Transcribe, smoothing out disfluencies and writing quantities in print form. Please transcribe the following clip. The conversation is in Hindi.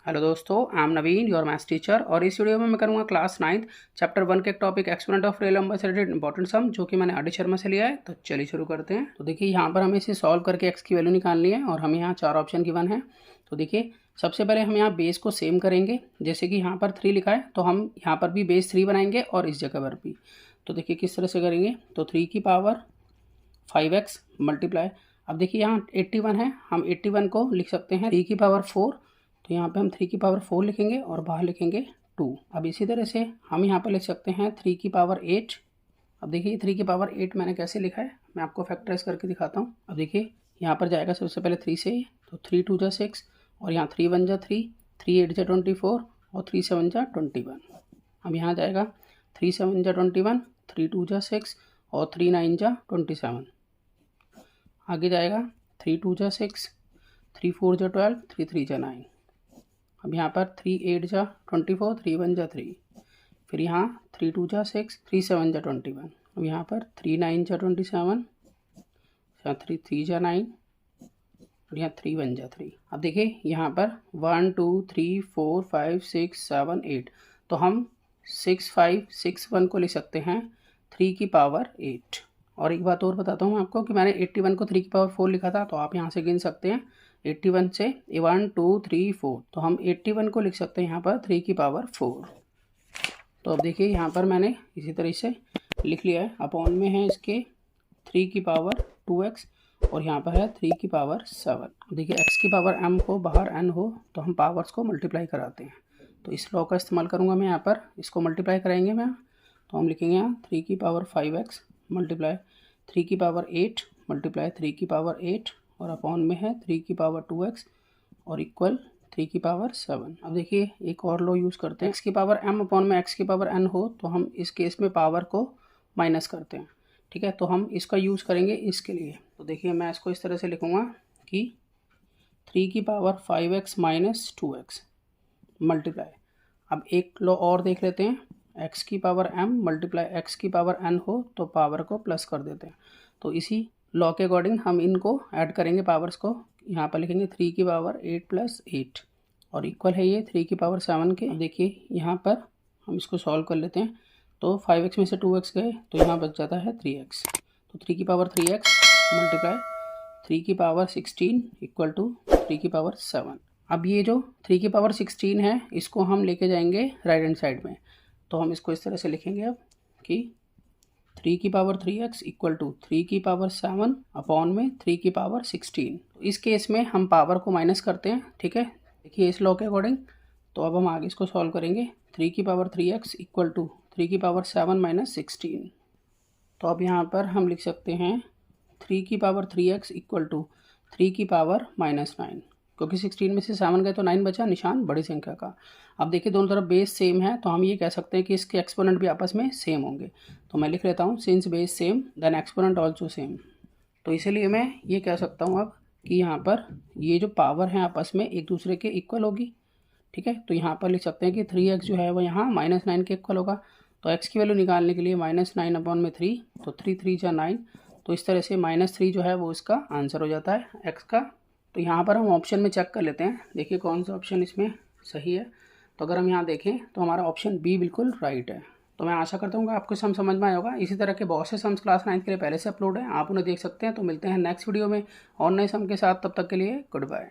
हेलो दोस्तों, I am Naveen, your maths teacher. और इस वीडियो में मैं करूंगा क्लास 9 चैप्टर 1 के एक topic exponent of real number से रिलेटेड इंपॉर्टेंट सम, जो कि मैंने आदि शर्मा से लिया है। तो चलिए शुरू करते हैं। तो देखिए यहाँ पर हमें इसे सॉल्व करके एक्स की वैल्यू निकालनी है और हमें यहाँ 4 ऑप्शन गिवन है। तो देखिए सबसे पहले हम यहाँ बेस को सेम करेंगे। जैसे कि यहाँ पर 3 लिखा है तो हम यहाँ पर भी बेस 3 बनाएंगे और इस जगह पर भी। तो देखिए किस तरह से करेंगे। तो 3 की पावर 5x मल्टीप्लाई, अब देखिए यहाँ 81 है, हम 81 को लिख सकते हैं 3 की पावर 4। तो यहाँ पे हम 3 की पावर 4 लिखेंगे और बाहर लिखेंगे 2। अब इसी तरह से हम यहाँ पर लिख सकते हैं 3 की पावर 8। अब देखिए 3 की पावर 8 मैंने कैसे लिखा है, मैं आपको फैक्टराइज करके दिखाता हूँ। अब देखिए यहाँ पर जाएगा सबसे पहले 3 से, तो 3 2 जा 6 और यहाँ 3 1 जा 3, 3 8 जा 24 और 3 7 जा 21। अब यहाँ जाएगा 3 7 जा 21, 3 2 जा 6 और 3 9 जा 27। आगे जाएगा 3 2 जा 6, 3 4 जा 12, 3 3 जा 9। अब यहाँ पर 3 8 जा 24, 3 1 जा 3, फिर यहाँ 3 2 जा 6, 3 7 जा 21। अब यहाँ पर 3 9 जा 27, यहाँ 3 3 जा 9 और यहाँ 3 1 जा 3। अब देखिए यहाँ पर 1 2 3 4 5 6 7 8, तो हम 6 5 6 1 को लिख सकते हैं 3 की पावर 8। और एक बात और बताता हूँ आपको कि मैंने 81 को 3 की पावर 4 लिखा था, तो आप यहाँ से गिन सकते हैं 81 से 1 2 3 4, तो हम 81 को लिख सकते हैं यहाँ पर 3 की पावर 4। तो अब देखिए यहाँ पर मैंने इसी तरह से लिख लिया है। अपॉन में है इसके 3 की पावर 2x और यहाँ पर है 3 की पावर 7। देखिए x की पावर m हो, बाहर n हो, तो हम पावर्स को मल्टीप्लाई कराते हैं। तो इस लॉ का इस्तेमाल करूँगा मैं यहाँ पर, इसको मल्टीप्लाई कराएंगे मैं। तो हम लिखेंगे यहाँ 3 की पावर 5x मल्टीप्लाई 3 की पावर 8 मल्टीप्लाई 3 की पावर 8 और अपॉन में है 3 की पावर 2x और इक्वल 3 की पावर 7। अब देखिए एक और लॉ यूज़ करते हैं। x की पावर m अपॉन में x की पावर n हो, तो हम इस केस में पावर को माइनस करते हैं। ठीक है, तो हम इसका यूज़ करेंगे इसके लिए। तो देखिए मैं इसको इस तरह से लिखूँगा कि 3 की power 5x minus 2x multiply, अब एक लॉ और देख लेते हैं, x की पावर m मल्टीप्लाई x की पावर n हो तो पावर को प्लस कर देते हैं। तो इसी लॉ के अकॉर्डिंग हम इनको ऐड करेंगे पावर्स को। यहाँ पर लिखेंगे 3 की पावर 8 प्लस 8 और इक्वल है ये 3 की पावर 7 के। देखिए यहाँ पर हम इसको सॉल्व कर लेते हैं। तो 5x में से 2x गए तो यहाँ बच जाता है 3x। तो 3 की पावर 3x मल्टीप्लाई 3 की पावर 16 इक्वल टू 3 की पावर 7। अब ये जो 3 की पावर 16 है इसको हम लेके जाएंगे राइट हैंड साइड में। तो हम इसको इस तरह से लिखेंगे अब कि 3 की पावर 3x इक्वल टू 3 की पावर 7 अपॉन में 3 की पावर 16। इस केस में हम पावर को माइनस करते हैं। ठीक है, देखिए इस लॉ के अकॉर्डिंग। तो अब हम आगे इसको सॉल्व करेंगे। 3 की पावर 3x इक्वल टू 3 की पावर 7 माइनस 16। तो अब यहाँ पर हम लिख सकते हैं 3 की पावर 3x इक्वल टू 3 की पावर माइनस 9, क्योंकि 16 में से 7 गए तो 9 बचा निशान बड़ी संख्या का। अब देखिए दोनों तरफ बेस सेम है, तो हम ये कह सकते हैं कि इसके एक्सपोनेंट भी आपस में सेम होंगे। तो मैं लिख लेता हूँ since base same then exponent also same. तो इसीलिए मैं ये कह सकता हूँ अब कि यहाँ पर ये जो पावर है आपस में एक दूसरे के इक्वल होगी। ठीक है, तो यहाँ पर लिख सकते हैं कि 3x जो है वो यहाँ -9 के इक्वल होगा। तो x की वैल्यू निकालने के लिए -9 अपॉन में 3, तो 3 3 जा 9, तो इस तरह से -3 जो है वो इसका आंसर हो जाता है x का। तो यहाँ पर हम ऑप्शन में चेक कर लेते हैं, देखिए कौन सा ऑप्शन इसमें सही है। तो अगर हम यहाँ देखें तो हमारा ऑप्शन बी बिल्कुल राइट है। तो मैं आशा करता हूँ कि आपको सम समझ में आया होगा। इसी तरह के बहुत से सम्स क्लास 9 के लिए पहले से अपलोड हैं, आप उन्हें देख सकते हैं। तो मिलते हैं नेक्स्ट वीडियो में और नए सम के साथ, तब तक के लिए गुड बाय।